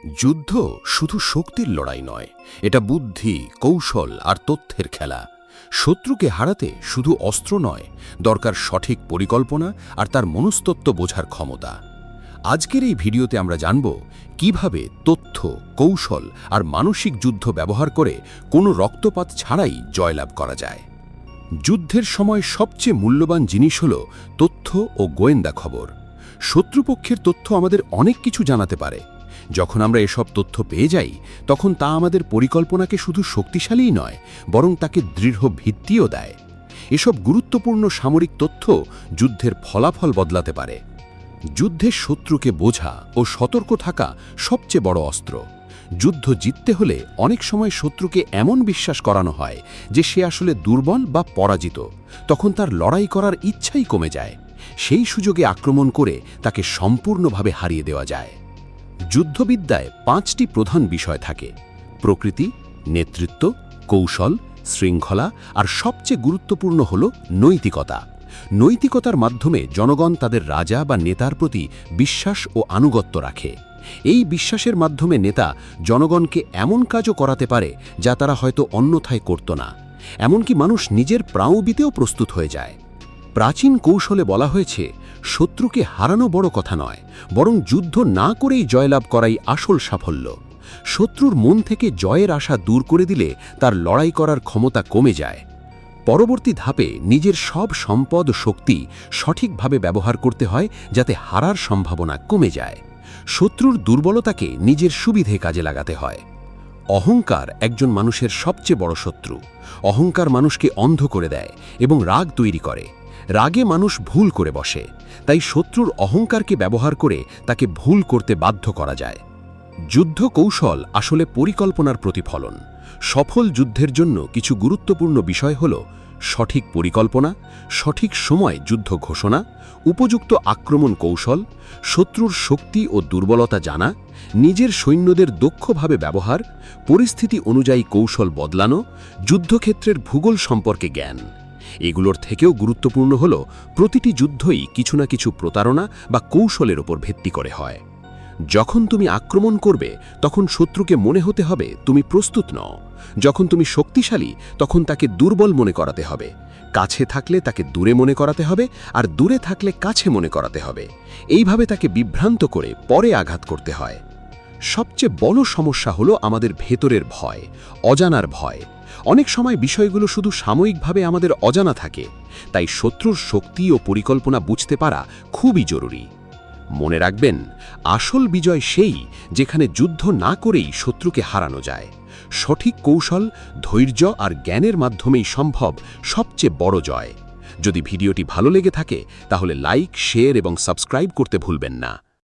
যুদ্ধ শুধু শক্তির লড়াই নয়, এটা বুদ্ধি, কৌশল আর তথ্যের খেলা। শত্রুকে হারাতে শুধু অস্ত্র নয়, দরকার সঠিক পরিকল্পনা আর তার মনস্তত্ত্ব বোঝার ক্ষমতা। আজকের এই ভিডিওতে আমরা জানব কিভাবে তথ্য, কৌশল আর মানসিক যুদ্ধ ব্যবহার করে কোনো রক্তপাত ছাড়াই জয়লাভ করা যায়। যুদ্ধের সময় সবচেয়ে মূল্যবান জিনিস হল তথ্য ও গোয়েন্দা খবর। শত্রুপক্ষের তথ্য আমাদের অনেক কিছু জানাতে পারে। যখন আমরা এসব তথ্য পেয়ে যাই, তখন তা আমাদের পরিকল্পনাকে শুধু শক্তিশালীই নয়, বরং তাকে দৃঢ় ভিত্তিও দেয়। এসব গুরুত্বপূর্ণ সামরিক তথ্য যুদ্ধের ফলাফল বদলাতে পারে। যুদ্ধে শত্রুকে বোঝা ও সতর্ক থাকা সবচেয়ে বড় অস্ত্র। যুদ্ধ জিততে হলে অনেক সময় শত্রুকে এমন বিশ্বাস করানো হয় যে সে আসলে দুর্বল বা পরাজিত। তখন তার লড়াই করার ইচ্ছাই কমে যায়। সেই সুযোগে আক্রমণ করে তাকে সম্পূর্ণভাবে হারিয়ে দেওয়া যায়। যুদ্ধবিদ্যায় 5টি প্রধান বিষয় থাকে: প্রকৃতি, নেতৃত্ব, কৌশল, শৃঙ্খলা আর সবচেয়ে গুরুত্বপূর্ণ হল নৈতিকতা। নৈতিকতার মাধ্যমে জনগণ তাদের রাজা বা নেতার প্রতি বিশ্বাস ও আনুগত্য রাখে। এই বিশ্বাসের মাধ্যমে নেতা জনগণকে এমন কাজও করাতে পারে যা তারা হয়তো অন্যথায় করত না। এমনকি মানুষ নিজের প্রাণ দিতেও প্রস্তুত হয়ে যায়। প্রাচীন কৌশলে বলা হয়েছে, শত্রুকে হারানো বড় কথা নয়, বরং যুদ্ধ না করেই জয়লাভ করাই আসল সাফল্য। শত্রুর মন থেকে জয়ের আশা দূর করে দিলে তার লড়াই করার ক্ষমতা কমে যায়। পরবর্তী ধাপে নিজের সব সম্পদ ও শক্তি সঠিকভাবে ব্যবহার করতে হয়, যাতে হারার সম্ভাবনা কমে যায়। শত্রুর দুর্বলতাকে নিজের সুবিধে কাজে লাগাতে হয়। অহংকার একজন মানুষের সবচেয়ে বড় শত্রু। অহংকার মানুষকে অন্ধ করে দেয় এবং রাগ তৈরি করে। রাগে মানুষ ভুল করে বসে। তাই শত্রুর অহংকারকে ব্যবহার করে তাকে ভুল করতে বাধ্য করা যায়। যুদ্ধ কৌশল আসলে পরিকল্পনার প্রতিফলন। সফল যুদ্ধের জন্য কিছু গুরুত্বপূর্ণ বিষয় হল সঠিক পরিকল্পনা, সঠিক সময় যুদ্ধ ঘোষণা, উপযুক্ত আক্রমণ কৌশল, শত্রুর শক্তি ও দুর্বলতা জানা, নিজের সৈন্যদের দক্ষভাবে ব্যবহার, পরিস্থিতি অনুযায়ী কৌশল বদলানো, যুদ্ধক্ষেত্রের ভূগোল সম্পর্কে জ্ঞান। এগুলোর থেকেও গুরুত্বপূর্ণ হল প্রতিটি যুদ্ধই কিছু না কিছু প্রতারণা বা কৌশলের ওপর ভিত্তি করে হয়। যখন তুমি আক্রমণ করবে, তখন শত্রুকে মনে হতে হবে তুমি প্রস্তুত নও। যখন তুমি শক্তিশালী, তখন তাকে দুর্বল মনে করাতে হবে। কাছে থাকলে তাকে দূরে মনে করাতে হবে, আর দূরে থাকলে কাছে মনে করাতে হবে। এইভাবে তাকে বিভ্রান্ত করে পরে আঘাত করতে হয়। সবচেয়ে বড় সমস্যা হলো আমাদের ভেতরের ভয়, অজানার ভয়। অনেক সময় বিষয়গুলো শুধু সাময়িকভাবে আমাদের অজানা থাকে। তাই শত্রুর শক্তি ও পরিকল্পনা বুঝতে পারা খুবই জরুরি। মনে রাখবেন, আসল বিজয় সেই যেখানে যুদ্ধ না করেই শত্রুকে হারানো যায়। সঠিক কৌশল, ধৈর্য আর জ্ঞানের মাধ্যমেই সম্ভব সবচেয়ে বড় জয়। যদি ভিডিওটি ভালো লেগে থাকে, তাহলে লাইক, শেয়ার এবং সাবস্ক্রাইব করতে ভুলবেন না।